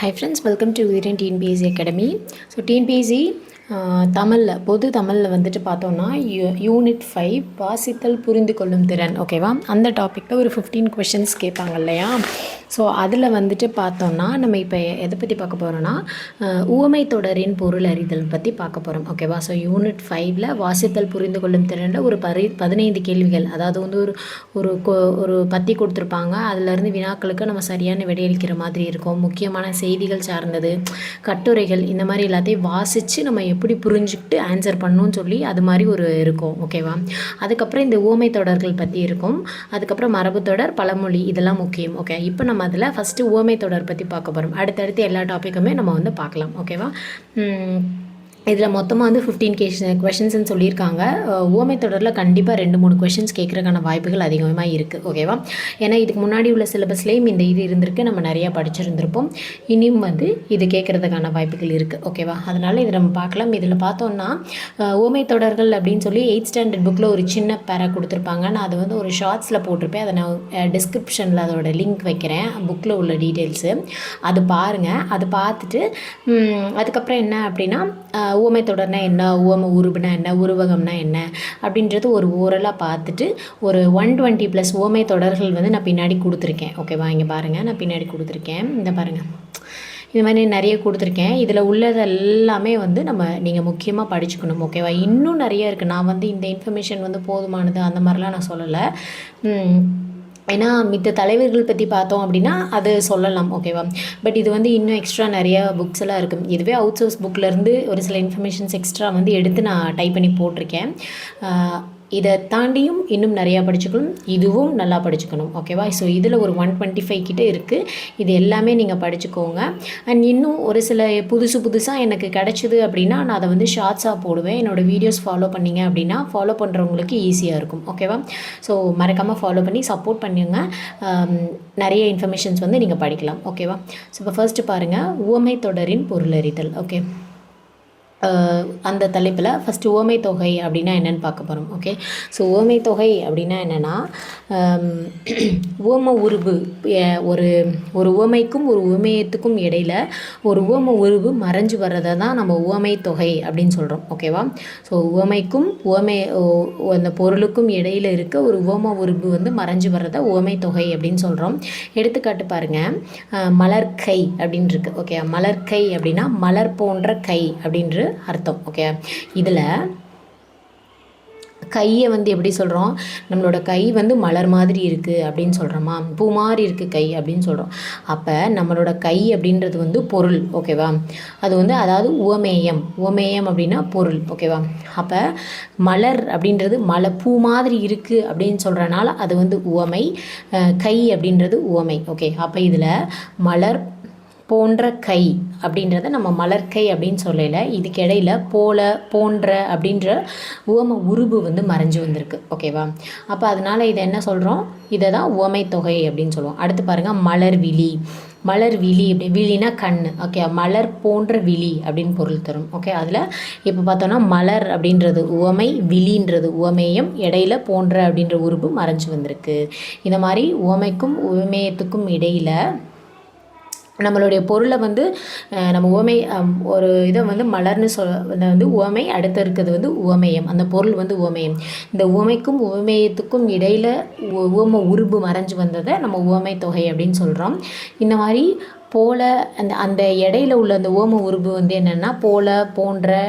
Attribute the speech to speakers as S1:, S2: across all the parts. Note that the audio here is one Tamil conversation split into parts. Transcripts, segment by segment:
S1: Hi friends, welcome to Udiran TNPSC Academy. So TNPSC தமிழில் பொது தமிழில் வந்துட்டு பார்த்தோன்னா யூனிட் 5 வாசித்தல் புரிந்து கொள்ளும் திறன் ஓகேவா. அந்த டாப்பிக்கில் ஒரு 15 கொஷின்ஸ் கேட்பாங்க இல்லையா. ஸோ அதில் வந்துட்டு பார்த்தோன்னா நம்ம இப்போ எதை பற்றி பார்க்க போகிறோன்னா உவமை தொடரின் பொருள் அறிதல் பற்றி பார்க்க போகிறோம் ஓகேவா. ஸோ யூனிட் 5ல் வாசித்தல் புரிந்து கொள்ளும் திறனில் ஒரு 15 கேள்விகள், அதாவது வந்து ஒரு பற்றி கொடுத்துருப்பாங்க. அதிலேருந்து வினாக்களுக்கு நம்ம சரியான விடையளிக்கிற மாதிரி இருக்கும். முக்கியமான செய்திகள் சார்ந்தது, கட்டுரைகள், இந்த மாதிரி எல்லாத்தையும் வாசித்து நம்ம எப்படி புரிஞ்சுக்கிட்டு ஆன்சர் பண்ணணும்னு சொல்லி அது மாதிரி ஒரு இருக்கும் ஓகேவா. அதுக்கப்புறம் இந்த உவமை தொடர்கள் பற்றி இருக்கும். அதுக்கப்புறம் மரபு தொடர், பழமொழி, இதெல்லாம் முக்கியம் ஓகே. இப்போ நம்ம அதில் ஃபஸ்ட்டு உவமை தொடர் பற்றி பார்க்க போகிறோம். அடுத்தடுத்து எல்லா டாப்பிக்குமே நம்ம வந்து பார்க்கலாம் ஓகேவா. இதில் மொத்தமாக வந்து 15 கொஷின்ஸ்ன்னு சொல்லியிருக்காங்க. உவமை தொடரில் கண்டிப்பாக 2-3 கொஷின்ஸ் கேட்குறதுக்கான வாய்ப்புகள் அதிகமாக இருக்குது ஓகேவா. ஏன்னா இதுக்கு முன்னாடி உள்ள சிலபஸ்லேயும் இந்த இது இருந்திருக்கு, நம்ம நிறையா படிச்சிருந்திருப்போம். இனியும் வந்து இது கேட்குறதுக்கான வாய்ப்புகள் இருக்குது ஓகேவா. அதனால் இதை நம்ம பார்க்கலாம். இதில் பார்த்தோன்னா உவமை தொடர்கள் அப்படின்னு சொல்லி 8th ஸ்டாண்டர்ட் புக்கில் ஒரு சின்ன பேரா கொடுத்துருப்பாங்க. நான் அதை வந்து ஒரு ஷார்ட்ஸில் போட்டிருப்பேன். அதை நான் டிஸ்கிரிப்ஷனில் அதோட லிங்க் வைக்கிறேன், புக்கில் உள்ள டீட்டெயில்ஸு. அது பாருங்கள். அது பார்த்துட்டு அதுக்கப்புறம் என்ன அப்படின்னா உவமை தொடர்னா என்ன, உவமை உருபுனா என்ன, உருவகம்னா என்ன அப்படின்றது ஒரு ஓரலாக பார்த்துட்டு ஒரு 120+ உவமை தொடர்கள் வந்து நான் பின்னாடி கொடுத்துருக்கேன் ஓகேவா. இங்கே பாருங்கள், நான் பின்னாடி கொடுத்துருக்கேன். இந்த பாருங்கள், இது மாதிரி நிறைய கொடுத்துருக்கேன். இதில் உள்ளது எல்லாமே வந்து நீங்கள் முக்கியமாக படிச்சுக்கணும் ஓகேவா. இன்னும் நிறைய இருக்குது. நான் வந்து இந்த இன்ஃபர்மேஷன் வந்து போதுமானது அந்த மாதிரிலாம் நான் சொல்லலை. ஏன்னா மித்த தலைவர்கள் பற்றி பார்த்தோம் அப்படின்னா அது சொல்லலாம் ஓகேவா. பட் இது வந்து இன்னும் எக்ஸ்ட்ரா நிறையா புக்ஸ் எல்லாம் இருக்குது. இதுவே அவுட் சோர்ஸ் புக்கிலேருந்து ஒரு சில இன்ஃபர்மேஷன்ஸ் எக்ஸ்ட்ரா வந்து எடுத்து நான் டைப் பண்ணி போட்டிருக்கேன். இதை தாண்டியும் இன்னும் நிறையா படிச்சுக்கணும், இதுவும் நல்லா படிச்சுக்கணும் ஓகேவா. ஸோ இதில் ஒரு 125 கிட்டே இருக்குது. இது எல்லாமே நீங்கள் படிச்சுக்கோங்க. அண்ட் இன்னும் ஒரு சில புதுசாக எனக்கு கிடச்சிது அப்படின்னா நான் அதை வந்து ஷார்ட்ஸாக போடுவேன். என்னோடய வீடியோஸ் ஃபாலோ பண்ணிங்க அப்படின்னா ஃபாலோ பண்ணுறவங்களுக்கு ஈஸியாக இருக்கும் ஓகேவா. ஸோ மறக்காமல் ஃபாலோ பண்ணி சப்போர்ட் பண்ணுங்க. நிறைய இன்ஃபர்மேஷன்ஸ் வந்து நீங்கள் படிக்கலாம் ஓகேவா. ஸோ இப்போ ஃபர்ஸ்ட்டு பாருங்கள், உவமை தொடரின் பொருளறிதல் ஓகே. அந்த தலைப்பில் ஃபஸ்ட்டு உவமை தொகை அப்படின்னா என்னென்னு பார்க்க போகிறோம் ஓகே. ஸோ உவமை தொகை அப்படின்னா என்னென்னா உவம உருபு, ஒரு உவமைக்கும் ஒரு உவமையத்துக்கும் இடையில் ஒரு உவம உருபு மறைஞ்சு வர்றதை தான் நம்ம உவமை தொகை அப்படின்னு சொல்கிறோம் ஓகேவா. ஸோ உவமைக்கும் அந்த பொருளுக்கும் இடையில் இருக்க ஒரு உவம உருபு வந்து மறைஞ்சு வர்றதை உவமை தொகை அப்படின்னு சொல்கிறோம். எடுத்துக்காட்டு பாருங்கள், மலர்கை அப்படின்னு இருக்குது ஓகே. மலர்கை அப்படின்னா மலர் போன்ற கை அப்படின்ற அர்த்தம் ஓகே. இதில் கையை வந்து எப்படி சொல்கிறோம், நம்மளோட கை வந்து மலர் மாதிரி இருக்குது அப்படின்னு சொல்கிறோமா, பூ மாதிரி இருக்குது கை அப்படின்னு சொல்கிறோம். அப்போ நம்மளோட கை அப்படின்றது வந்து பொருள் ஓகேவா. அது வந்து அதாவது உவமேயம் அப்படின்னா பொருள் ஓகேவா. அப்போ மலர் அப்படின்றது பூ மாதிரி இருக்குது அப்படின்னு சொல்கிறனால அது வந்து உவமை, கை அப்படின்றது உவமை ஓகே. அப்போ இதில் மலர் போன்ற கை அப்படின்றத நம்ம மலர்கை அப்படின்னு சொல்லல, இதுக்கு இடையில் போன்ற அப்படின்ற உவம உருபு வந்து மறைஞ்சு வந்திருக்கு ஓகேவா. அப்போ அதனால் இதை என்ன சொல்கிறோம், இதை தான் உவமை தொகை அப்படின்னு சொல்லுவோம். அடுத்து பாருங்கள், மலர் விழி அப்படி, விழினா கண் ஓகே. மலர் போன்ற விழி அப்படின்னு பொருள் தரும் ஓகே. அதில் இப்போ பார்த்தோன்னா மலர் அப்படின்றது உவமை, விழின்றது உவமேயம், இடையில போன்ற அப்படின்ற உருபு மறைஞ்சு வந்திருக்கு. இந்த மாதிரி உவமைக்கும் உவமேயத்துக்கும் இடையில் நம்மளுடைய பொருளை வந்து நம்ம உவமை ஒரு இதை வந்து மலர்னு வந்து உவமை, அடுத்து இருக்கிறது வந்து உவமேயம், அந்த பொருள் வந்து உவமேயம். இந்த உவமைக்கும் உவமேயத்துக்கும் இடையில் உவம உருபு மறைஞ்சு வந்ததை நம்ம உவமை தொகை அப்படின்னு சொல்கிறோம். இந்த மாதிரி போல அந்த இடையில உள்ள அந்த உவம உருபு வந்து என்னென்னா போல, போன்ற,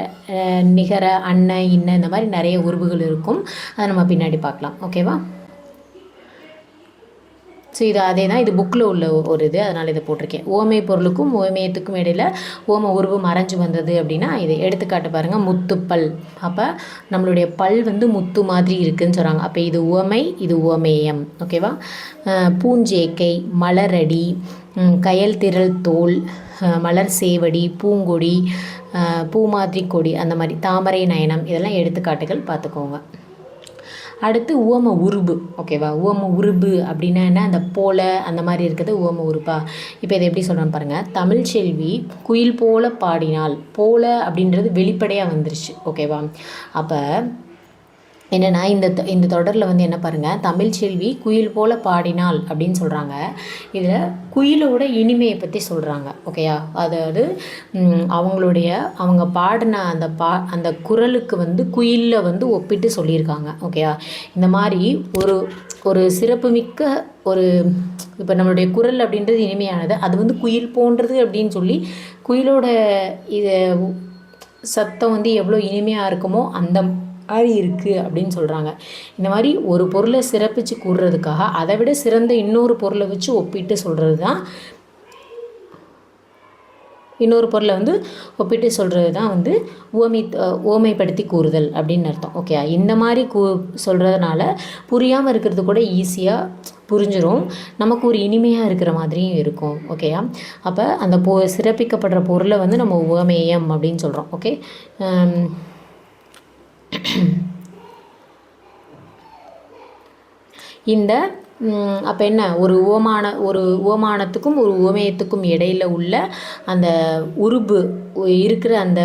S1: நிகர, அன்ன, இன்ன, இந்த மாதிரி நிறைய உருபுகள் இருக்கும். அதை நம்ம பின்னாடி பார்க்கலாம் ஓகேவா. ஸோ இது அதே தான், இது புக்கில் உள்ள ஒரு இது, அதனால் இதை போட்டிருக்கேன். ஓமை பொருளுக்கும் ஓமேயத்துக்கும் இடையில் ஓம உருவு மறைஞ்சு வந்தது அப்படின்னா இது. எடுத்துக்காட்டு பாருங்கள், முத்துப்பல். அப்போ நம்மளுடைய பல் வந்து முத்து மாதிரி இருக்குதுன்னு சொல்கிறாங்க. அப்போ இது உவமை, இது ஓமேயம் ஓகேவா. பூஞ்சேக்கை, மலரடி, கயல் திரள் தோல், மலர் சேவடி, பூங்கொடி, பூ மாதிரி கொடி, அந்த மாதிரி தாமரை நயனம், இதெல்லாம் எடுத்துக்காட்டுகள் பார்த்துக்கோங்க. அடுத்து உவம உருபு ஓகேவா. உவம உருபு அப்படின்னா என்ன, அந்த போல அந்த மாதிரி இருக்கிறது உவம உருபா. இப்போ இதை எப்படி சொல்கிறேன்னு பாருங்கள், தமிழ் செல்வி குயில் போல பாடினாள். போல அப்படின்றது வெளிப்படையாக வந்துருச்சு ஓகேவா. அப்போ என்னென்னா இந்த தொடரில் வந்து என்ன பாருங்கள், தமிழ்ச்செல்வி குயில் போல பாடினாள் அப்படின்னு சொல்கிறாங்க. இதில் குயிலோட இனிமையை பற்றி சொல்கிறாங்க. ஓகேயா, அதாவது அவங்க பாடின அந்த குரலுக்கு வந்து குயிலில் வந்து ஒப்பிட்டு சொல்லியிருக்காங்க. ஓகேயா, இந்த மாதிரி ஒரு சிறப்புமிக்க இப்போ நம்மளுடைய குரல் அப்படின்றது இனிமையானது, அது வந்து குயில் போன்றது அப்படின்னு சொல்லி குயிலோட இது சத்தம் வந்து எவ்வளோ இனிமையாக இருக்குமோ அந்த மாதிரி இருக்குது அப்படின்னு சொல்கிறாங்க. இந்த மாதிரி ஒரு பொருளை சிறப்பித்து கூறுறதுக்காக அதை விட சிறந்த இன்னொரு பொருளை வச்சு ஒப்பிட்டு சொல்கிறது தான் வந்து ஓமைப்படுத்தி கூறுதல் அப்படின்னு அர்த்தம். ஓகே, இந்த மாதிரி சொல்கிறதுனால புரியாமல் இருக்கிறது கூட ஈஸியாக புரிஞ்சிடும், நமக்கு ஒரு இனிமையாக இருக்கிற மாதிரியும் இருக்கும். ஓகேயா, அப்போ அந்த சிறப்பிக்கப்படுற பொருளை வந்து நம்ம உவமேயம் அப்படின்னு சொல்கிறோம். ஓகே, இந்த அப்போ என்ன, ஒரு ஓமானத்துக்கும் ஒரு உவமேயத்துக்கும் இடையில் உள்ள அந்த உருபு இருக்கிற அந்த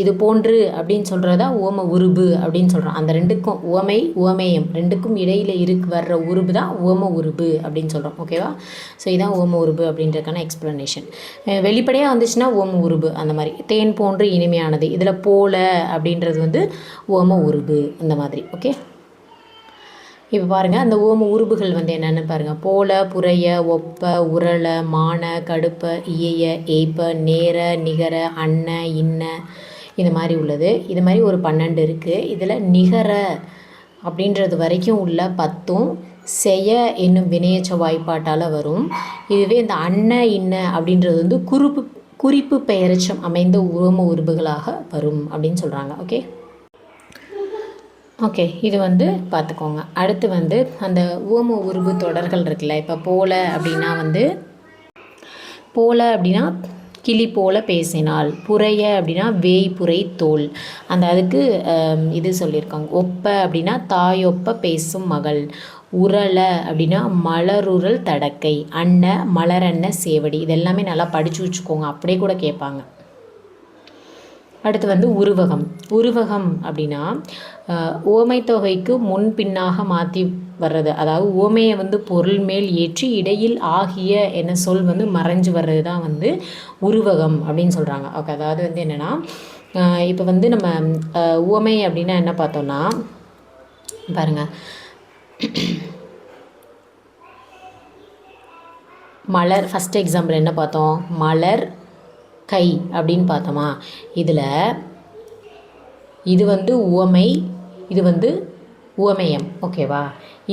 S1: இது போன்று அப்படின்னு சொல்கிறதா ஓம உருபு அப்படின்னு சொல்கிறோம். அந்த ரெண்டுக்கும் உவமேயம் ரெண்டுக்கும் இடையில் வர்ற உருபு தான் ஓம உருபு அப்படின்னு சொல்கிறோம். ஓகேவா, ஸோ இதுதான் ஓம உருபு அப்படின்றதுக்கான எக்ஸ்ப்ளனேஷன். வெளிப்படையாக வந்துச்சுன்னா ஓம உருபு, அந்த மாதிரி தேன் போன்று இனிமையானது, இதில் போல அப்படின்றது வந்து ஓம உருபு இந்த மாதிரி. ஓகே, இப்போ பாருங்கள், அந்த ஓம உருபுகள் வந்து என்னென்னு பாருங்கள். போல, புரைய, ஒப்ப, உரள, மான, கடுப்ப, இயைய, ஏய்ப்ப, நேர, நிகர, அன்ன, இன்ன, இது மாதிரி உள்ளது. இது மாதிரி ஒரு 12 இருக்குது. இதில் நிகர அப்படின்றது வரைக்கும் உள்ள 10ம் செய்ய என்னும் வினையச்ச வாய்ப்பாட்டால் வரும். இதுவே இந்த அன்ன, இன்ன அப்படின்றது வந்து குறிப்பு பெயரச்சம் அமைந்த ஓம உருபுகளாக வரும் அப்படின்னு சொல்கிறாங்க. ஓகே, இது வந்து பார்த்துக்கோங்க. அடுத்து வந்து அந்த ஓம உருபு தொடர்கள் இருக்குல்ல. இப்போ போல அப்படின்னா கிளி போல பேசினாள், புரைய அப்படின்னா வேய் புரை தோல், அதுக்கு இது சொல்லியிருக்காங்க. ஒப்ப அப்படின்னா தாயொப்ப பேசும் மகள், உரள அப்படின்னா மலருரல் தடக்கை, அன்ன மலரன்ன சேவடி. இதெல்லாமே நல்லா படித்து வச்சுக்கோங்க, அப்படியே கூட கேட்பாங்க. அடுத்து வந்து உருவகம் அப்படின்னா ஓமை தொகைக்கு முன்பின்னாக மாற்றி வர்றது, அதாவது ஓமையை வந்து பொருள் மேல் ஏற்றி இடையில் ஆகிய என்ன சொல் வந்து மறைஞ்சு வர்றது தான் வந்து உருவகம் அப்படின்னு சொல்கிறாங்க. ஓகே, அதாவது வந்து என்னென்னா, இப்போ வந்து நம்ம ஓமை அப்படின்னா என்ன பார்த்தோம்னா பாருங்கள், மலர், ஃபஸ்ட் எக்ஸாம்பிள் என்ன பார்த்தோம், மலர் கை அப்படின்னு பார்த்தோமா. இதில் இது வந்து உவமை, இது வந்து உவமேயம். ஓகேவா,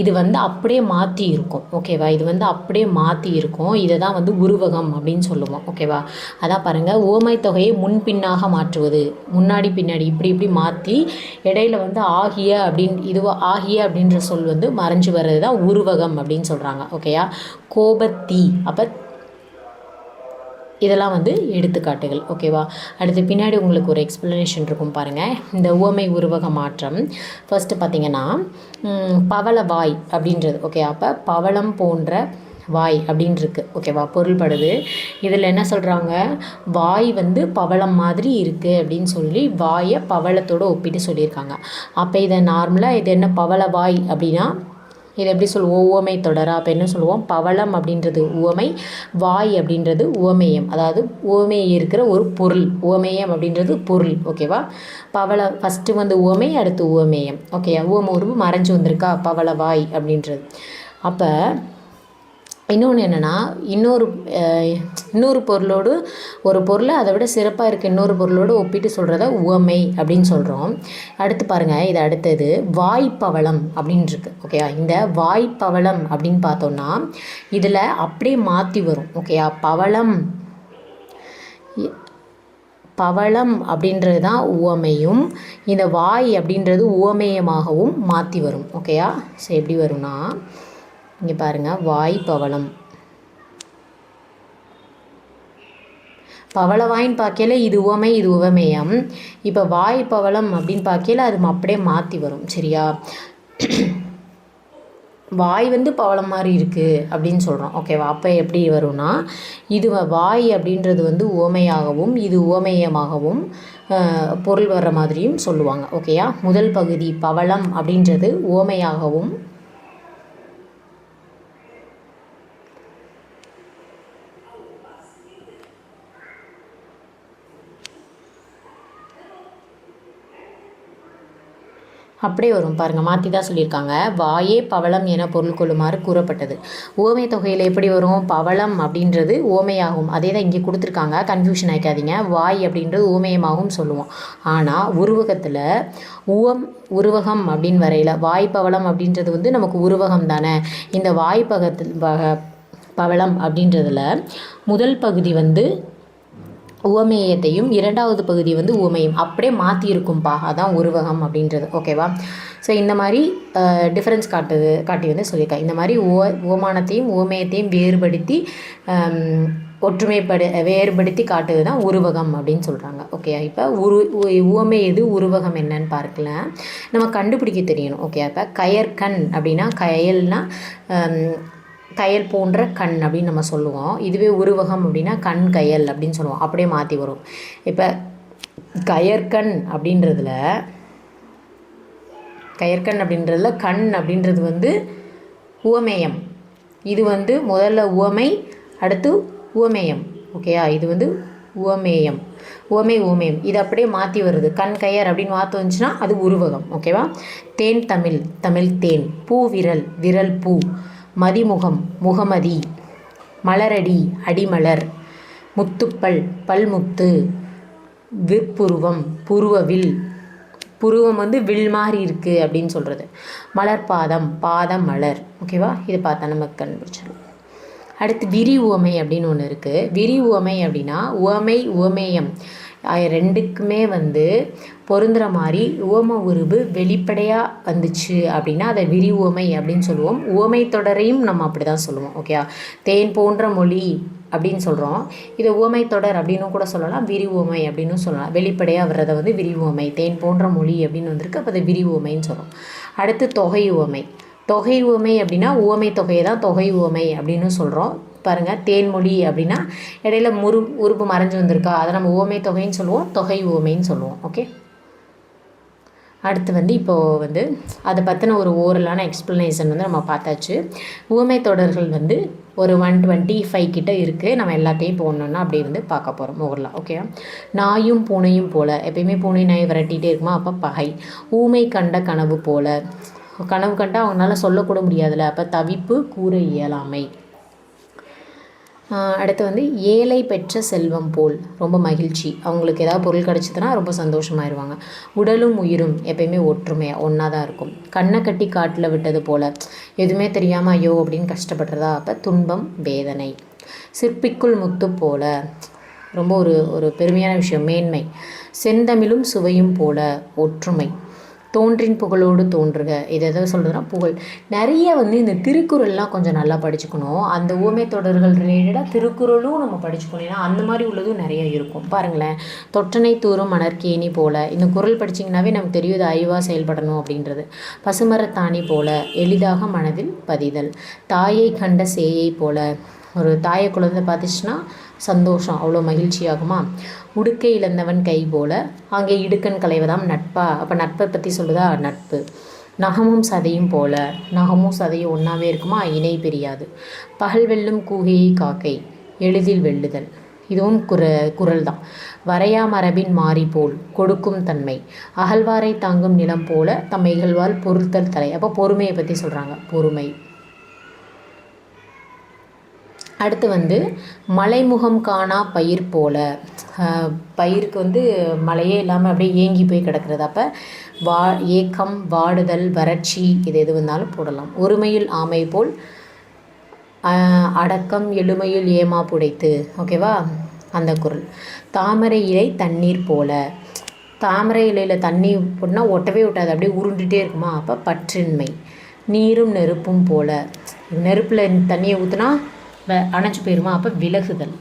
S1: இது வந்து அப்படியே மாற்றி இருக்கும். ஓகேவா, இது வந்து அப்படியே மாற்றி இருக்கும். இதை தான் வந்து உருவகம் அப்படின்னு சொல்லுவோம். ஓகேவா, அதான் பாருங்கள், ஓமை தொகையை முன்பின்னாக மாற்றுவது, முன்னாடி பின்னாடி இப்படி மாற்றி இடையில வந்து ஆகிய அப்படின்ற சொல் வந்து மறைஞ்சு வர்றது தான் உருவகம் அப்படின்னு சொல்கிறாங்க. ஓகேயா, கோபத்தீ, அப்போ இதெல்லாம் வந்து எடுத்துக்காட்டுகள். ஓகேவா, அடுத்து பின்னாடி உங்களுக்கு ஒரு எக்ஸ்ப்ளனேஷன் இருக்கும் பாருங்கள். இந்த உவமை உருவக மாற்றம் ஃபஸ்ட்டு பார்த்திங்கன்னா பவள வாய் அப்படின்றது. ஓகே, அப்போ பவளம் போன்ற வாய் அப்படின்ருக்கு. ஓகேவா, பொருள்படுது. இதில் என்ன சொல்கிறாங்க, வாய் வந்து பவளம் மாதிரி இருக்குது அப்படின்னு சொல்லி வாயை பவளத்தோடு ஒப்பிட்டு சொல்லியிருக்காங்க. அப்போ இதை நார்மலாக இது என்ன பவள வாய் அப்படின்னா இதை எப்படி சொல்லுவோம், உவமை தொடரா. அப்போ என்ன சொல்லுவோம், பவளம் அப்படின்றது உவமை, வாய் அப்படின்றது உவமேயம், அதாவது உவமையை இருக்கிற ஒரு பொருள். உவமேயம் அப்படின்றது பொருள். ஓகேவா, ஃபஸ்ட்டு வந்து உவமை, அடுத்து உவமேயம். ஓகே, உவம உருவு மறைஞ்சு வந்திருக்கா, பவள வாய் அப்படின்றது. அப்போ இன்னொன்று என்னென்னா, இன்னொரு பொருளோடு ஒரு பொருளை அதை விட சிறப்பாக இருக்க இன்னொரு பொருளோடு ஒப்பிட்டு சொல்கிறத உவமை அப்படின்னு சொல்கிறோம். அடுத்து பாருங்கள், இது அடுத்தது வாய்ப்பவளம் அப்படின்னு இருக்கு. ஓகேயா, இந்த வாய்ப்பவளம் அப்படின்னு பார்த்தோன்னா இதில் அப்படியே மாற்றி வரும். ஓகேயா, பவளம் அப்படின்றது தான் உவமையும், இந்த வாய் அப்படின்றது உவமேயமாகவும் மாற்றி வரும். ஓகேயா, ஸோ எப்படி வரும்னா இங்கே பாருங்கள், வாய் பவளம், பவளவாயின்னு பார்க்கல இது உவமை, இது உவமேயம். இப்போ வாய் பவளம் அப்படின்னு பார்க்கல அது அப்படியே மாற்றி வரும். சரியா, வாய் வந்து பவளம் மாதிரி இருக்குது அப்படின்னு சொல்கிறோம். ஓகேவா, அப்போ எப்படி வரும்னா இது வாய் அப்படின்றது வந்து உவமையாகவும் இது உவமேயமாகவும் பொருள் வர்ற மாதிரியும் சொல்லுவாங்க. ஓகேயா? முதல் பகுதி பவளம் அப்படின்றது உவமையாகவும், அப்படியே வரும் பாருங்கள், மாற்றி தான் சொல்லியிருக்காங்க. வாயே பவளம் என பொருள் கொள்ளுமாறு கூறப்பட்டது. ஓமை தொகையில் எப்படி வரும்? பவளம் அப்படின்றது ஓமையாகும். அதே தான் இங்கே கொடுத்துருக்காங்க, கன்ஃபியூஷன் ஆகிக்காதீங்க. வாய் அப்படின்றது ஓமயமாகவும் சொல்லுவோம். ஆனால் உருவகத்தில் உருவகம் அப்படின்னு வரையில் வாய் பவளம் அப்படின்றது வந்து நமக்கு உருவகம் தானே. இந்த வாய் பவளம் அப்படின்றதுல முதல் பகுதி வந்து உவமேயத்தையும் இரண்டாவது பகுதி வந்து உவமையும் அப்படியே மாற்றி இருக்கும்பா. அதான் உருவகம் அப்படின்றது. ஓகேவா? ஸோ இந்த மாதிரி டிஃப்ரென்ஸ் காட்டி வந்து சொல்லியிருக்கேன். இந்த மாதிரி உவமானத்தையும் உவமேயத்தையும் வேறுபடுத்தி காட்டுது தான் உருவகம் அப்படின்னு சொல்கிறாங்க. ஓகே, இப்போ உவமை எது, உருவகம் என்னன்னு பார்க்கலாம். நம்ம கண்டுபிடிக்க தெரியணும். ஓகே, இப்போ கயற்கண் அப்படின்னா கயல் போன்ற கண் அப்படின்னு நம்ம சொல்லுவோம். இதுவே உருவகம் அப்படின்னா கண் கயல் அப்படின்னு சொல்லுவோம். அப்படியே மாற்றி வரும். இப்போ கயற்கண் அப்படின்றதுல கண் அப்படின்றது வந்து உவமேயம். இது வந்து முதல்ல உவமை, அடுத்து உவமேயம். ஓகேயா? இது வந்து உவமேயம், உவமேயம். இது அப்படியே மாற்றி வருது. கண் கயர் அப்படின்னு மாற்றி வந்துச்சுன்னா அது உருவகம். ஓகேவா? தேன் தமிழ் தேன். பூ விரல் பூ. மதிமுகம் முகமதி. மலரடி அடிமலர். முத்துப்பல் பல்முத்து. விற்புருவம் புருவவில். புருவம் வந்து வில் மாதிரி இருக்குது அப்படின்னு சொல்கிறது. மலர்பாதம் பாதம் மலர். ஓகேவா? இதை பார்த்தா நமக்கு கண்டுபிடிச்சிடும். அடுத்து விரி உவமை அப்படின்னு ஒன்று இருக்குது. விரி உவமை அப்படின்னா உவமேயம் ரெண்டுக்குமே வந்து பொருந்துகிற மாதிரி உவம உருவு வெளிப்படையாக வந்துச்சு அப்படின்னா அதை விரி உவமை அப்படின்னு சொல்லுவோம். உவமை தொடரையும் நம்ம அப்படி தான் சொல்லுவோம். ஓகே, தேன் போன்ற மொழி அப்படின்னு சொல்கிறோம். இதை உவமை தொடர் அப்படின்னு கூட சொல்லலாம், விரி உவமை அப்படின்னு சொல்லலாம். வெளிப்படையாக வர்றதை வந்து விரி உவமை. தேன் போன்ற மொழி அப்படின்னு வந்திருக்கு, அப்போ அதை விரி உவமைன்னு சொல்கிறோம். அடுத்து தொகை உவமை. தொகை உவமை அப்படின்னா உவமை தொகையை தான் தொகை உவமை அப்படின்னு சொல்கிறோம். பாருங்கள், தேன்மொழி அப்படின்னா இடையில உறுப்பு மறைஞ்சு வந்திருக்கா, அதை நம்ம உவமை தொகைன்னு சொல்லுவோம், தொகை உவமைன்னு சொல்லுவோம். ஓகே, அடுத்து வந்து இப்போது வந்து அதை பற்றின ஒரு ஓரலான எக்ஸ்ப்ளனேஷன் வந்து நம்ம பார்த்தாச்சு. உவமை தொடர்கள் வந்து ஒரு 125 கிட்ட இருக்குது. நம்ம எல்லாத்தையும் இப்போ ஒன்றுன்னா அப்படியே வந்து பார்க்க போகிறோம் ஓரலாம். ஓகே, நாயும் பூனையும் போல். எப்பயுமே பூனை நாயை விரட்டிகிட்டே இருக்குமா, அப்போ பகை. ஊமை கண்ட கனவு போல். கனவு கண்டால் அவங்களால சொல்லக்கூட முடியாதுல்ல, அப்போ தவிப்பு கூற இயலாமை. அடுத்து வந்து ஏழை பெற்ற செல்வம் போல். ரொம்ப மகிழ்ச்சி, அவங்களுக்கு ஏதாவது பொருள் கிடச்சிதுன்னா ரொம்ப சந்தோஷமாயிருவாங்க. உடலும் உயிரும் எப்பயுமே ஒன்றா தான் இருக்கும். கண்ணை கட்டி காட்டில் விட்டது போல். எதுவுமே தெரியாமல் ஐயோ அப்படின்னு கஷ்டப்படுறதா, அப்போ துன்பம் வேதனை. சிற்பிக்குள் முத்து போல. ரொம்ப ஒரு பெருமையான விஷயம், மேன்மை. செந்தமிழும் சுவையும் போல ஒற்றுமை. தோன்றின் புகழோடு தோன்றுக. இது எதாவது சொல்கிறதுனா புகழ். நிறைய வந்து இந்த திருக்குறள்லாம் கொஞ்சம் நல்லா படிச்சுக்கணும். அந்த ஊமை தொடர்கள் ரிலேட்டடாக திருக்குறளும் நம்ம படிச்சுக்கணும். ஏன்னா அந்த மாதிரி உள்ளதும் நிறைய இருக்கும். பாருங்களேன், தொற்றனை தூரும் மணற்கேணி போல். இந்த குறள் படிச்சிங்கனாவே நமக்கு தெரியும் இது அறிவாக செயல்படணும் அப்படின்றது. பசுமரத்தாணி போல. எளிதாக மனதில் பதிதல். தாயை கண்ட சேயை போல. ஒரு தாயை குழந்தை பார்த்துச்சுன்னா சந்தோஷம், அவ்வளோ மகிழ்ச்சியாகுமா. உடுக்கை இழந்தவன் கை போல. அங்கே இடுக்கண் களைவதாம் நட்பா. அப்போ நட்பை பற்றி சொல்லுதா, நட்பு. நகமும் சதையும் போல. நகமும் சதையும் ஒன்றாவே இருக்குமா, இணை பிரியாது. பகல் வெல்லும் கூகையை காக்கை. எளிதில் வெல்லுதல். இதுவும் குறள் தான். வரையா மரபின் மாறி போல். கொடுக்கும் தன்மை. அகழ்வாரை தாங்கும் நிலம் போல. தம் இகழ்வால் பொறுத்தல் தலை. அப்போ பொறுமையை பற்றி சொல்கிறாங்க, பொறுமை. அடுத்து வந்து மலைமுகம் காணா பயிர் போல. பயிருக்கு வந்து மழையே இல்லாமல் அப்படியே ஏங்கி போய் கிடக்கிறது. அப்போ ஏக்கம், வாடுதல், வறட்சி, இது எது வந்தாலும் போடலாம். ஒருமையில் ஆமை போல். அடக்கம் எளிமையில் ஏமா புடைத்து. ஓகேவா, அந்த குறள். தாமரை இலை தண்ணீர் போல. தாமரை இலையில் தண்ணி போட்டுனா ஒட்டவே விட்டாது, அப்படியே உருண்டுகிட்டே இருக்குமா, அப்போ பற்றின்மை. நீரும் நெருப்பும் போல. நெருப்பில் தண்ணியை ஊற்றுனா அணைச்சி போயிருமா, அப்போ விலகுதல்.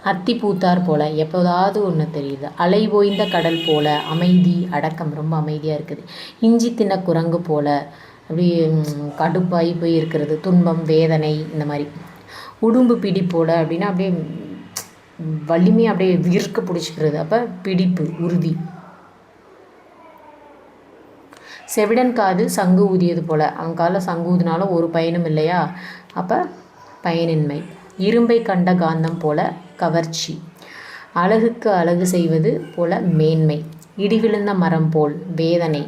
S1: அத்தி பூத்தார் போல். எப்போதாவது ஒன்று தெரியுது. அலை ஓய்ந்த கடல் போல். அமைதி, அடக்கம், ரொம்ப அமைதியாக இருக்குது. இஞ்சி தின்ன குரங்கு போல். அப்படி கடுப்பாகி போய் இருக்கிறது. துன்பம் வேதனை, இந்த மாதிரி. உடும்பு பிடி போல் அப்படின்னா அப்படியே வலிமையாக அப்படியே விற்க பிடிச்சிக்கிறது. அப்போ பிடிப்பு, உறுதி. செவிடன் காதில் சங்கு ஊதியது போல், அவன் காலில் சங்கு ஊதினாலும் ஒரு பயனும் இல்லையா, அப்போ பயனின்மை. இரும்பை கண்ட காந்தம் போல கவர்ச்சி. அழகுக்கு அழகு செய்வது போல மேன்மை. இடி விழுந்த மரம் போல் வேதனை.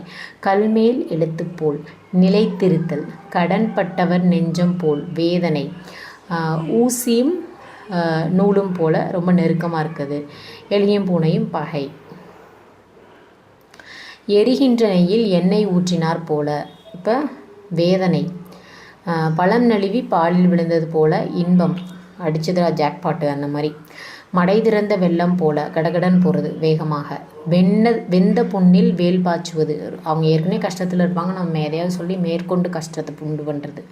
S1: கல்மேல் எழுத்து போல் நிலைத்திருத்தல். கடன்பட்டவர் நெஞ்சம் போல் வேதனை. ஊசியும் நூலும் போல ரொம்ப நெருக்கமாக இருக்குது. எலியும் பூனையும் பகை. எரிகின்ற நெய்யில் எண்ணெய் ஊற்றினார் போல, இப்போ வேதனை. பழம் நழுவி பாலில் விழுந்தது போல இன்பம், அடிச்சதுரா ஜாக்பாட்டு அந்த மாதிரி. மடை திறந்த வெள்ளம் போல கடகடன் போகிறது வேகமாக. வெந்த புண்ணில் வேல் பாய்ச்சுவது, அவங்க ஏற்கனவே கஷ்டத்தில் இருப்பாங்க, நம்ம எதையாவது சொல்லி மேற்கொண்டு கஷ்டத்தை உண்டு பண்ணுறது.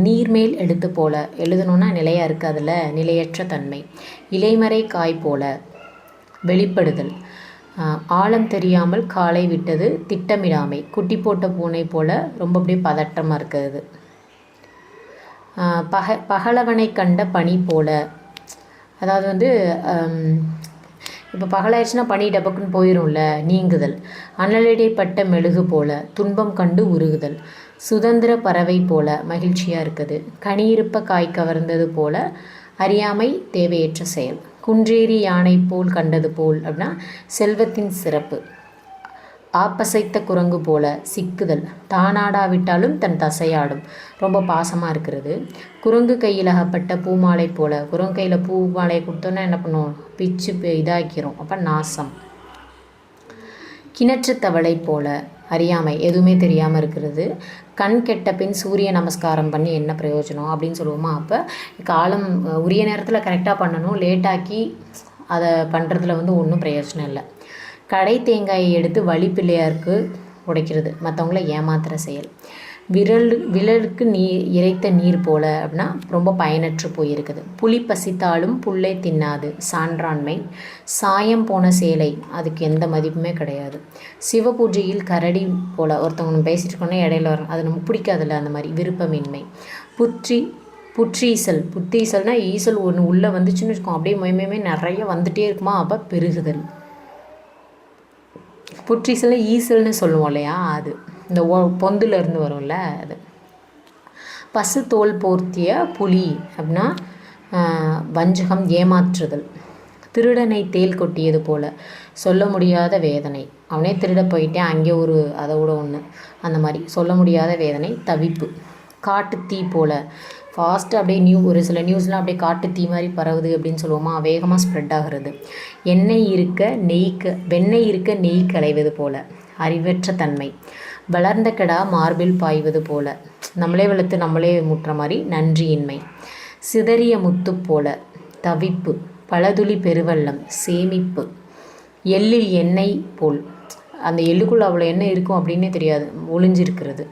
S1: நீர்மேல் எழுத்து போல, எழுதணுன்னா நிலையாக இருக்காதுல்ல, நிலையற்ற தன்மை. இலைமறை காய் போல வெளிப்படுதல். ஆழம் தெரியாமல் காலை விட்டது திட்டமிடாமை. குட்டி போட்ட பூனை போல் ரொம்ப அப்படியே பதட்டமாக இருக்கிறது. பகலவனை கண்ட பனி போல, அதாவது இப்போ பகலாயிடுச்சுன்னா பனி டபக்குன்னு போயிடும்ல, நீங்குதல். அனலடைப்பட்ட மெழுகு போல துன்பம் கண்டு உருகுதல். சுதந்திர பறவை போல மகிழ்ச்சியாக இருக்குது. கனியிருப்ப காய் கவர்ந்தது போல அறியாமை தேவையற்ற செயல். குன்றேறி யானை போல் கண்டது போல் அப்படின்னா செல்வத்தின் சிறப்பு. ஆப்பசைத்த குரங்கு போல சிக்குதல். தானாடாவிட்டாலும் தன் தசையாடும், ரொம்ப பாசமாக இருக்கிறது. குரங்கு கையில் அகப்பட்ட பூமாலை போல, குரங்கு கையில் பூ மாலை கொடுத்தோன்னா என்ன பண்ணுவோம், பிச்சு இதாக்கிறோம், அப்போ நாசம். கிணற்று தவளை போல அறியாமை, எதுவுமே தெரியாமல் இருக்கிறது. கண் கெட்ட பின் சூரிய நமஸ்காரம் பண்ணி என்ன பிரயோஜனம் அப்படின்னு சொல்லுவோமா. அப்போ காலம் உரிய நேரத்தில் கரெக்டாக பண்ணணும், லேட்டாக்கி அதை பண்ணுறதுல ஒன்றும் பிரயோஜனம் இல்லை. கடை தேங்காயை எடுத்து வழி பிள்ளையாருக்கு உடைக்கிறது, மற்றவங்கள ஏமாத்துகிற செயல். விரலுக்கு இறைத்த நீர் போல அப்படின்னா ரொம்ப பயனற்று போயிருக்குது. புலி பசித்தாலும் புல்லை தின்னாது, சான்றாண்மை. சாயம் போன சேலை, அதுக்கு எந்த மதிப்புமே கிடையாது. சிவ பூஜையில் கரடி போல, ஒருத்தவங்க பேசிட்டு இருக்கோன்னா இடையில வரும், அது நமக்கு பிடிக்காதுல்ல, அந்த மாதிரி விருப்பமின்மை. புற்றீசல். புற்றீசல்னால் ஈசல் ஒன்று உள்ளே வந்துச்சுன்னு வச்சுக்கோம், அப்படியே மயமே நிறைய வந்துகிட்டே இருக்குமா, அப்போ பெருகுதல். புற்றீசல்னு ஈசல்னு சொல்லுவோம் இல்லையா, அது இந்த பொந்துலேருந்து வரும்ல அது. பசு தோல் போர்த்திய புலி அப்படின்னா வஞ்சகம், ஏமாற்றுதல். திருடனை தேல் கொட்டியது போல, சொல்ல முடியாத வேதனை. அவனே திருட போயிட்டேன், அங்கே ஒரு அதோட ஒன்று, அந்த மாதிரி சொல்ல முடியாத வேதனை. தவிப்பு. காட்டு தீ போல, ஃபாஸ்ட்டு அப்படியே ஒரு சில நியூஸ்லாம் அப்படியே காட்டு தீ மாதிரி பரவுது அப்படின்னு சொல்லுவோமா, வேகமாக ஸ்ப்ரெட் ஆகிறது. வெண்ணெய் இருக்க நெய் களைவது போல, அறிவற்ற தன்மை. வளர்ந்த கெடா மார்பில் பாய்வது போல, நம்மளே வளர்த்து நம்மளே முட்டுற மாதிரி நன்றியின்மை. சிதறிய முத்து போல தவிப்பு. பலதுளி பெருவெள்ளம், சேமிப்பு. எள்ளில் எண்ணெய் போல், அந்த எள்ளுக்குள்ளே அவ்வளோ எண்ணெய் இருக்கும் அப்படின்னே தெரியாது, ஒளிஞ்சிருக்கிறது.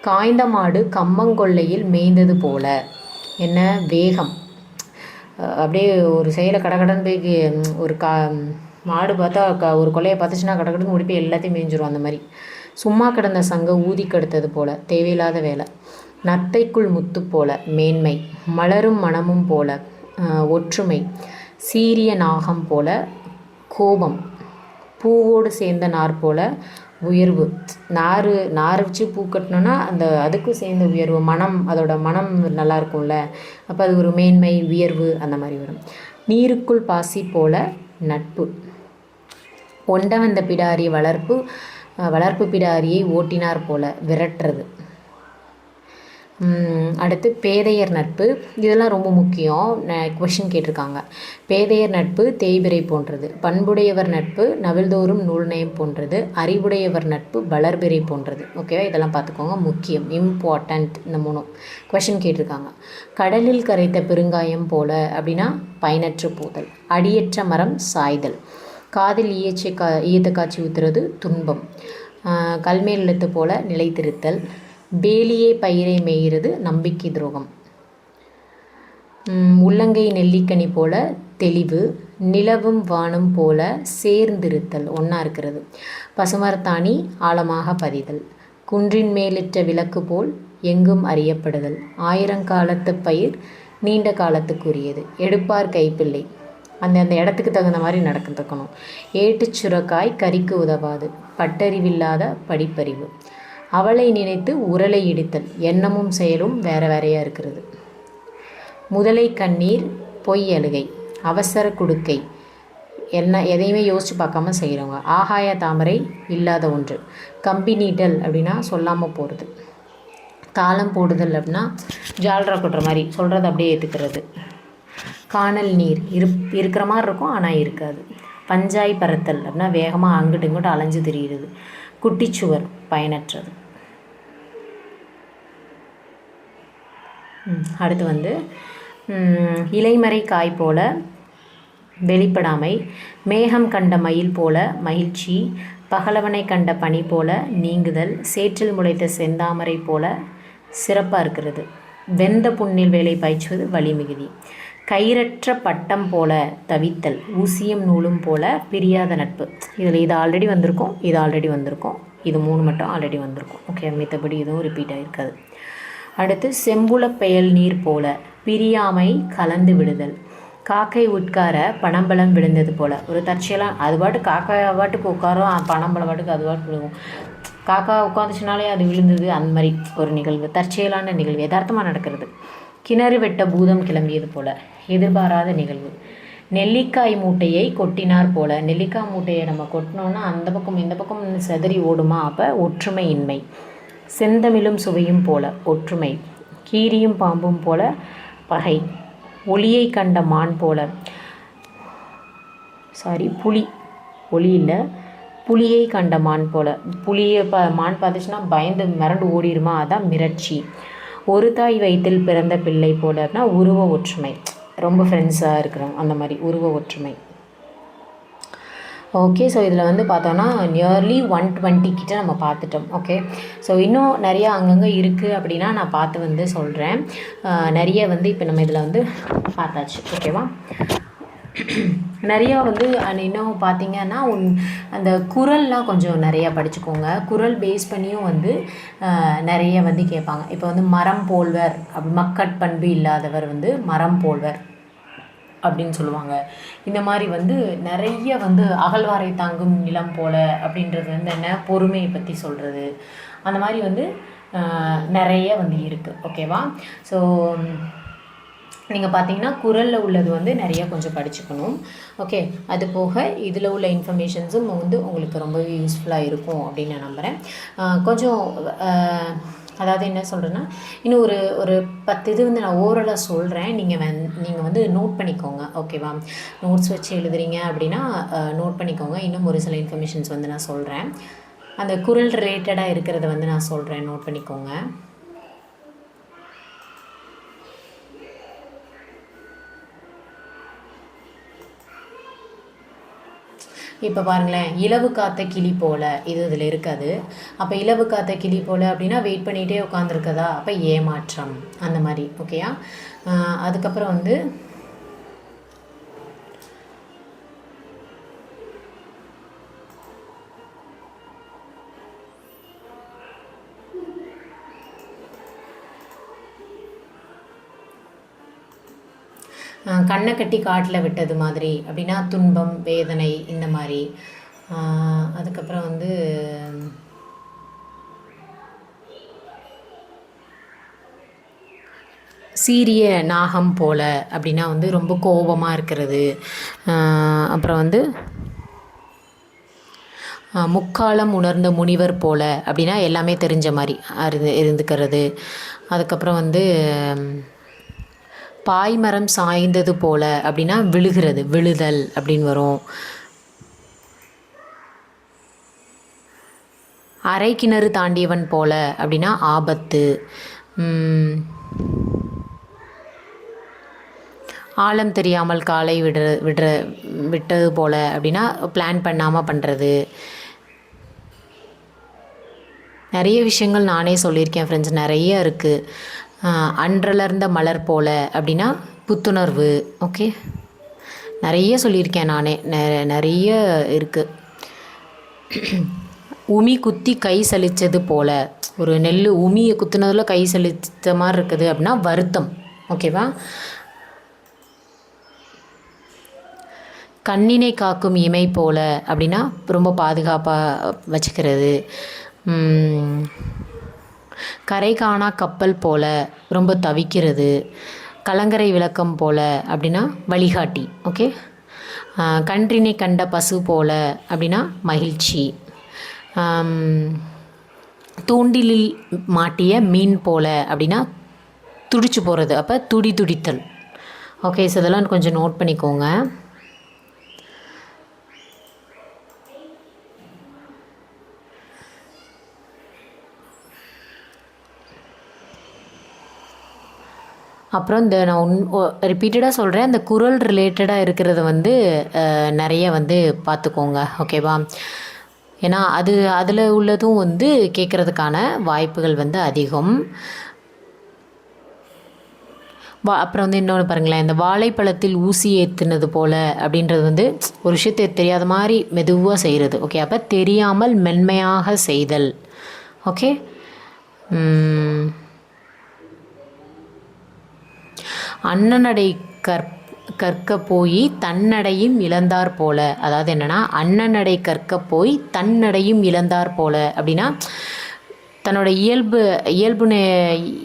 S1: காய்ந்த மாடு கம்மங்கொள்ளையில் மேய்ந்தது போல, என்ன வேகம், அப்படியே ஒரு செயலை கடகடன் போய் ஒரு மாடு பார்த்தா ஒரு கொள்ளையை பார்த்துச்சுன்னா கடகடன்னு ஓடி போய் எல்லாத்தையும் மேய்ஞ்சிரும், அந்த மாதிரி. சும்மா கிடந்த சங்க ஊதி கெடுத்தது போல, தேவையில்லாத வேலை. நத்தைக்குள் முத்து போல மேன்மை. மலரும் மனமும் போல ஒற்றுமை. சீரிய நாகம் போல கோபம். பூவோடு சேர்ந்த நார் போல உயர்வு. நார் வச்சு பூ கட்டினோன்னா அதுக்கும் சேர்ந்த உயர்வு, மனம், அதோட மனம் நல்லா இருக்கும்ல, அப்போ அது ஒரு மேன்மை, உயர்வு அந்த மாதிரி வரும். நீருக்குள் பாசி போல நட்பு. ஒண்ட வந்த பிடாரி வளர்ப்பு பிடாரியை ஓட்டினார் போல விரட்டுறது. அடுத்து பேதையர் நட்பு, இதெல்லாம் ரொம்ப முக்கியம், கொஷின் கேட்டிருக்காங்க. பேதையர் நட்பு தேய்பிரை போன்றது. பண்புடையவர் நட்பு நவில்தோறும் நூல்நயம் போன்றது. அறிவுடையவர் நட்பு வளர்பிறை போன்றது. ஓகேவா, இதெல்லாம் பார்த்துக்கோங்க, முக்கியம், இம்பார்ட்டண்ட். இந்த 3 கொஷின் கேட்டிருக்காங்க. கடலில் கரைத்த பெருங்காயம் போல அப்படின்னா பயனற்று போதல். அடியற்ற மரம் சாய்தல். காதில் ஈயத்த காட்சி ஊத்துறது துன்பம். கல்மேல் எழுத்து போல நிலைத்திருத்தல். வேலியே பயிரை மேய்கிறது நம்பிக்கை துரோகம். உள்ளங்கை நெல்லிக்கனி போல தெளிவு. நிலவும் வானம் போல சேர்ந்திருத்தல், ஒன்றா இருக்கிறது. பசுமரத்தாணி ஆழமாக பதிதல். குன்றின் மேலிட்ட விளக்கு போல் எங்கும் அறியப்படுதல். 1000 காலத்து பயிர் நீண்ட காலத்துக்குரியது. எடுப்பார் கைப்பிள்ளை, அந்த இடத்துக்கு தகுந்த மாதிரி நடக்கணும். ஏட்டுச் சுரக்காய் கறிக்கு உதவாது, பட்டறிவில்லாத படிப்பறிவு. அவளை நினைத்து உரலை இடித்தல், எண்ணமும் செயலும் வேறையாக இருக்கிறது. முதலை கண்ணீர் பொய் அழுகை, அவசர குடுக்கை, எதையுமே யோசித்து பார்க்காம செய்கிறவங்க. ஆகாய தாமரை இல்லாத ஒன்று. கம்பி நீட்டல் அப்படின்னா சொல்லாமல் போகிறது. தாளம் போடுதல் அப்படின்னா ஜால்ரா கொட்டுற மாதிரி சொல்கிறத அப்படியே ஏற்றுக்கிறது. காணல் நீர் இருக்கிற மாதிரி இருக்கும் ஆனால் இருக்காது. பஞ்சாய் பறத்தல் அப்படின்னா வேகமாக அங்கிட்டு இங்கிட்டு அலைஞ்சு திரிகிறது. குட்டிச்சுவர் பயனற்றது. அடுத்து இலைமறை காய் போல வெளிப்படாமை, மேகம் கண்ட மயில் போல மகிழ்ச்சி, பகலவனை கண்ட பனி போல நீங்குதல், சேற்றில் முளைத்த செந்தாமரை போல சிறப்பாக இருக்கிறது. வெந்த புண்ணில் வேலை பாய்ச்சுவது வலிமிகுதி. கயிறற்ற பட்டம் போல தவித்தல், ஊசியும் நூலும் போல பிரியாத நட்பு. இதில் இது ஆல்ரெடி வந்திருக்கும், இது 3 மட்டும் ஆல்ரெடி வந்திருக்கும். ஓகே, மித்தபடி இதுவும் ரிப்பீட் ஆகிருக்காது. அடுத்து செம்புல பெயல் நீர் போல பிரியாமை கலந்து விடுதல். காக்கை உட்கார பனம்பழம் விழுந்தது போல். ஒரு தற்செயலாக அது பாட்டு காக்கா பாட்டுக்கு உட்காரும், பனம்பழம் பாட்டுக்கு அது பாட்டு விழுகும். காக்கா உட்காந்துச்சுனாலே அது விழுந்தது, அந்த மாதிரி ஒரு நிகழ்வு, தற்செயலான நிகழ்வு, யதார்த்தமாக நடக்கிறது. கிணறு வெட்ட பூதம் கிளம்பியது போல், எதிர்பாராத நிகழ்வு. நெல்லிக்காய் மூட்டையை கொட்டினார் போல். நெல்லிக்காய் மூட்டையை நம்ம கொட்டினோன்னா அந்த பக்கம் இந்த பக்கம் செதறி ஓடுமா, அப்போ ஒற்றுமையின்மை. செந்தமிழும் சுவையும் போல ஒற்றுமை. கீரியும் பாம்பும் போல பகை. ஒளியை கண்ட மான் போல, புலி, ஒளி இல்லை, புலியை கண்ட மான் போல. புலியை மான் பார்த்துச்சுன்னா பயந்து மிரண்டு ஓடிடுமா, அதான் மிரட்சி. ஒரு தாய் வயிற்றில் பிறந்த பிள்ளை போல அப்படின்னா உருவ ஒற்றுமை, ரொம்ப ஃப்ரெண்ட்ஸாக இருக்கிறோம் அந்த மாதிரி உருவ ஒற்றுமை. ஓகே, ஸோ இதில் பார்த்தோன்னா நியர்லி 120 கிட்ட நம்ம பார்த்துட்டோம். ஓகே, ஸோ இன்னும் நிறையா அங்கங்கே இருக்குது அப்படின்னா நான் பார்த்து சொல்கிறேன். நிறைய இப்போ நம்ம இதில் பார்த்தாச்சு. ஓகேவா, நிறையா இன்னும் பார்த்திங்கன்னா அந்த குறள்லாம் கொஞ்சம் நிறையா படிச்சுக்கோங்க. குறள் பேஸ் பண்ணியும் நிறைய கேட்பாங்க. இப்போ மரம் போல்வர், மக்கட்பண்பு இல்லாதவர் மரம் போல்வர் அப்படின்னு சொல்லுவாங்க. இந்த மாதிரி நிறைய அகழ்வாரை தாங்கும் நிலம் போல அப்படின்றது என்ன, பொறுமையை பற்றி சொல்கிறது. அந்த மாதிரி நிறைய இருக்குது. ஓகேவா, ஸோ நீங்கள் பார்த்தீங்கன்னா குறளில் உள்ளது நிறைய கொஞ்சம் படிச்சுக்கணும். ஓகே, அது போக இதில் உள்ள இன்ஃபர்மேஷன்ஸும் உங்களுக்கு ரொம்பவே யூஸ்ஃபுல்லாக இருக்கும் அப்படின்னு நான் நம்புகிறேன். கொஞ்சம் அதாவது என்ன சொல்கிறேன்னா, இன்னும் ஒரு 10 இது நான் ஓரலாக சொல்கிறேன். நீங்கள் நோட் பண்ணிக்கோங்க. ஓகேவா, நோட்ஸ் வச்சு எழுதுறீங்க அப்படின்னா நோட் பண்ணிக்கோங்க. இன்னும் ஒரு சில இன்ஃபர்மேஷன்ஸ் நான் சொல்கிறேன். அந்த குறள் ரிலேட்டடாக இருக்கிறத நான் சொல்கிறேன், நோட் பண்ணிக்கோங்க. இப்போ பாருங்களேன், இலவு காத்த கிளி போல் இதில் இருக்காது. அப்போ இலவு காத்த கிளி போல் அப்படின்னா வெயிட் பண்ணிகிட்டே உட்காந்துருக்கதா, அப்போ ஏமாற்றம் அந்த மாதிரி. ஓகேயா, அதுக்கப்புறம் கண்ணை கட்டி காட்டில் விட்டது மாதிரி அப்படின்னா துன்பம், வேதனை, இந்த மாதிரி. அதுக்கப்புறம் சீரிய நாகம் போல் அப்படின்னா ரொம்ப கோபமாக இருக்கிறது. அப்புறம் முக்காலம் உணர்ந்த முனிவர் போல் அப்படின்னா எல்லாமே தெரிஞ்ச மாதிரி இருந்துக்கிறது. அதுக்கப்புறம் பாய்மரம் சாய்ந்தது போல் அப்படின்னா விழுகிறது, விழுதல் அப்படின்னு வரும். அரை கிணறு தாண்டியவன் போல் அப்படின்னா ஆபத்து. ஆழம் தெரியாமல் காலை விட்டது போல் அப்படின்னா பிளான் பண்ணாமல் பண்ணுறது. நிறைய விஷயங்கள் நானே சொல்லியிருக்கேன் ஃப்ரெண்ட்ஸ், நிறைய இருக்குது. அன்றலர்ந்த மலர் போல் அப்படின்னா புத்துணர்வு. ஓகே, நிறைய சொல்லியிருக்கேன் நானே, நிறைய இருக்குது. உமி குத்தி கை சலித்தது போல், ஒரு நெல் உமியை குத்துனதில் கை சலித்த மாதிரி இருக்குது அப்படின்னா வருத்தம். ஓகேவா? கண்ணினை காக்கும் இமை போல அப்படின்னா ரொம்ப பாதுகாப்பாக வச்சுக்கிறது. கரை காணா கப்பல் போல ரொம்ப தவிக்கிறது. கலங்கரை விளக்கம் போல அப்படின்னா வழிகாட்டி. ஓகே. கன்றினை கண்ட பசு போல அப்படின்னா மகிழ்ச்சி. தூண்டிலில் மாட்டிய மீன் போல அப்படின்னா துடிச்சு போகிறது, அப்போ துடித்தல். ஓகே, ஸோ இதெல்லாம் கொஞ்சம் நோட் பண்ணிக்கோங்க. அப்புறம் இந்த நான் ரிப்பீட்டடாக சொல்கிறேன், அந்த குரல் ரிலேட்டடாக இருக்கிறத வந்து நிறைய வந்து பார்த்துக்கோங்க. ஓகேவா? ஏன்னா அதில் உள்ளதும் வந்து கேட்குறதுக்கான வாய்ப்புகள் வந்து அதிகம். அப்புறம் வந்து இன்னொன்று பாருங்களேன், இந்த வாழைப்பழத்தில் ஊசி ஏற்றுனது போல் அப்படின்றது வந்து ஒரு விஷயத்தை தெரியாத மாதிரி மெதுவாக செய்கிறது. ஓகே, அப்போ தெரியாமல் மென்மையாக செய்தல். ஓகே. அண்ணனடை கற்க போய் தன்னடையும் இழந்தார் போல. அதாவது என்னென்னா, அண்ணனடை கற்க போய் தன்னடையும் இழந்தார் போல அப்படின்னா தன்னோட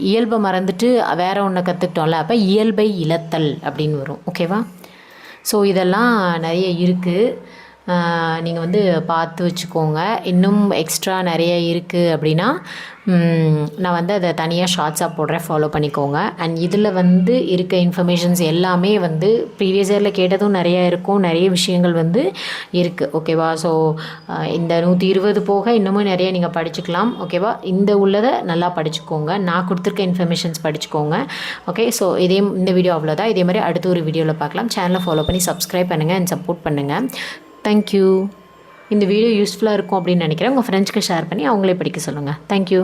S1: இயல்பை மறந்துட்டு வேற ஒன்றை கற்றுக்கிட்டோம்ல, அப்போ இயல்பை இழத்தல் அப்படின்னு வரும். ஓகேவா? ஸோ இதெல்லாம் நிறைய இருக்குது, நீங்கள் வந்து பார்த்து வச்சுக்கோங்க. இன்னும் எக்ஸ்ட்ரா நிறைய இருக்குது அப்படின்னா நான் வந்து அதை தனியாக ஷார்ட்ஸாக போடுறேன், ஃபாலோ பண்ணிக்கோங்க. அண்ட் இதில் வந்து இருக்க இன்ஃபர்மேஷன்ஸ் எல்லாமே வந்து ப்ரீவியஸ் இயரில் கேட்டதும் நிறையா இருக்கும், நிறைய விஷயங்கள் வந்து இருக்குது. ஓகேவா? ஸோ இந்த 120 போக இன்னமும் நிறைய நீங்கள் படிச்சுக்கலாம். ஓகேவா? இந்த உள்ளதை நல்லா படிச்சுக்கோங்க, நான் கொடுத்துருக்க இன்ஃபர்மேஷன்ஸ் படிச்சுக்கோங்க. ஓகே, ஸோ இந்த வீடியோ அவ்வளோதான். இதே மாதிரி அடுத்த ஒரு வீடியோவில் பார்க்கலாம். சேனலை ஃபாலோ பண்ணி சப்ஸ்கிரைப் பண்ணுங்கள் அண்ட் சப்போர்ட் பண்ணுங்கள். தேங்க்யூ. இந்த வீடியோ யூஸ்ஃபுல்லாக இருக்கும் அப்படின்னு நினைக்கிறேன். உங்கள் ஃப்ரெண்ட்ஸ்க்கு ஷேர் பண்ணி அவங்களே படிக்க சொல்லுங்கள். தேங்க்யூ.